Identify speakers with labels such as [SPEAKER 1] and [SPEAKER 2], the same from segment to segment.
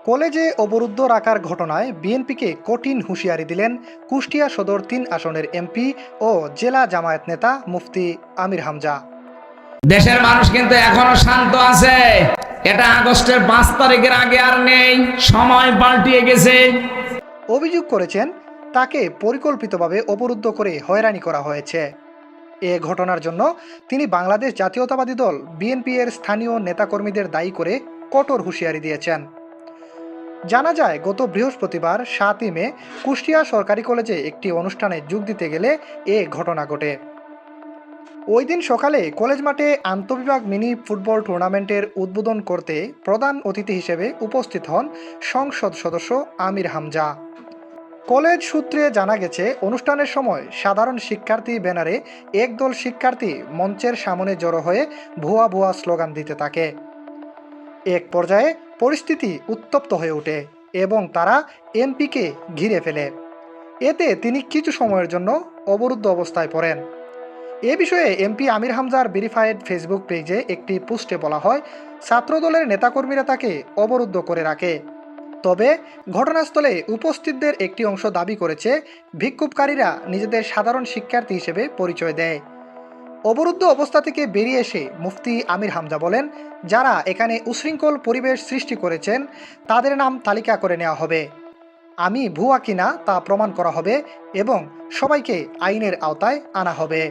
[SPEAKER 1] কলেজে অবরুদ্ধ রাখার ঘটনায় বিএনপিকে কঠিন হুঁশিয়ারি দিলেন কুষ্টিয়া সদর ৩ আসনের এমপি ও জেলা জামায়াত নেতা মুফতি আমির হামজা।
[SPEAKER 2] দেশের মানুষ কিন্তু এখনো শান্ত আছে। এটা আগস্টের ৫ তারিখের আগে আর নেই, সময় পাল্টিয়ে গেছে।
[SPEAKER 1] অভিযোগ করেছেন তাকে পরিকল্পিতভাবে অবরুদ্ধ করে হয়রানি করা হয়েছে। এ ঘটনার জন্য তিনি বাংলাদেশ জাতীয়তাবাদী দল বিএনপি এর স্থানীয় নেতাকর্মীদের দায়ী করে কঠোর হুঁশিয়ারি দিয়েছেন। জানা যায়, গত বৃহস্পতিবার ৭ই মে কুষ্টিয়া সরকারি কলেজে একটি অনুষ্ঠানে যোগ দিতে গেলে এ ঘটনা ঘটে। ওই দিন সকালে কলেজ মাঠে আন্তঃবিভাগ মিনি ফুটবল টুর্নামেন্টের উদ্বোধন করতে প্রধান অতিথি হিসেবে উপস্থিত হন সংসদ সদস্য আমির হামজা। কলেজ সূত্রে জানা গেছে, অনুষ্ঠানের সময় সাধারণ শিক্ষার্থী ব্যানারে একদল শিক্ষার্থী মঞ্চের সামনে জড়ো হয়ে ভুয়া ভুয়া স্লোগান দিতে থাকে। এক পর্যায়ে পরিস্থিতি উত্তপ্ত হয়ে ওঠে এবং তারা এমপিকে ঘিরে ফেলে। এতে তিনি কিছু সময়ের জন্য অবরুদ্ধ অবস্থায় পড়েন। এ বিষয়ে এমপি আমির হামজার ভেরিফাইড ফেসবুক পেজে একটি পোস্টে বলা হয়, ছাত্রদলের নেতাকর্মীরা তাকে অবরুদ্ধ করে রাখে। তবে ঘটনাস্থলে উপস্থিতদের একটি অংশ দাবি করেছে বিক্ষোভকারীরা নিজেদের সাধারণ শিক্ষার্থী হিসেবে পরিচয় দেয়। অবরুদ্ধ অবস্থা থেকে বেরিয়ে এসে মুফতি আমির হামজা বলেন, যারা এখানে উশৃঙ্খল পরিবেশ সৃষ্টি করেছেন তাদের নাম তালিকা করে নেওয়া হবে। আমি ভুয়া কিনা তা প্রমাণ করা হবে এবং সবাইকে আইনের আওতায় আনা হবে।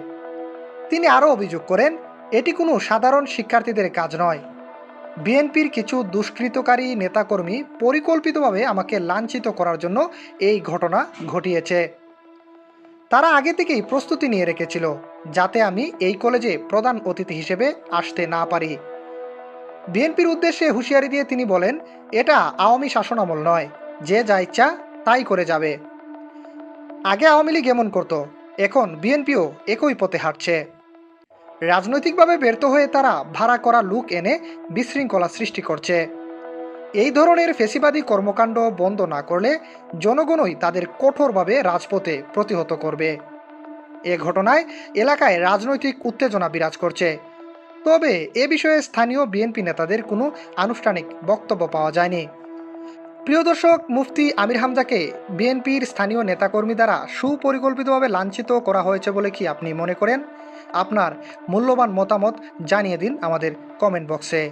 [SPEAKER 1] তিনি আরও অভিযোগ করেন, এটি কোনো সাধারণ শিক্ষার্থীদের কাজ নয়। বিএনপির কিছু দুষ্কৃতকারী নেতাকর্মী পরিকল্পিতভাবে আমাকে লাঞ্ছিত করার জন্য এই ঘটনা ঘটিয়েছে। তারা আগে থেকেই প্রস্তুতি নিয়ে রেখেছিল যাতে আমি এই কলেজে প্রধান অতিথি হিসেবে আসতে না পারি। বিএনপির উদ্দেশ্যে হুঁশিয়ারি দিয়ে তিনি বলেন, এটা আওয়ামী শাসনামল নয়, যে যা ইচ্ছা তাই করে যাবে। আগে আওয়ামী লীগ এমন করত, এখন বিএনপিও একই পথে হাঁটছে। রাজনৈতিকভাবে ব্যর্থ হয়ে তারা ভাড়া করা লোক এনে বিশৃঙ্খলা সৃষ্টি করছে। এই ধরনের ফেসিবাদী কর্মকাণ্ড বন্ধ না করলে জনগণই তাদের কঠোরভাবে রাজপথে প্রতিহত করবে। এ ঘটনায় এলাকায় রাজনৈতিক উত্তেজনা বিরাজ করছে। তবে এ বিষয়ে স্থানীয় বিএনপি নেতাদের কোনো আনুষ্ঠানিক বক্তব্য পাওয়া যায়নি। প্রিয় দর্শক, মুফতি আমির হামজাকে বিএনপির স্থানীয় নেতাকর্মী দ্বারা সুপরিকল্পিতভাবে লাঞ্ছিত করা হয়েছে বলে কি আপনি মনে করেন? আপনার মূল্যবান মতামত জানিয়ে দিন আমাদের কমেন্ট বক্সে।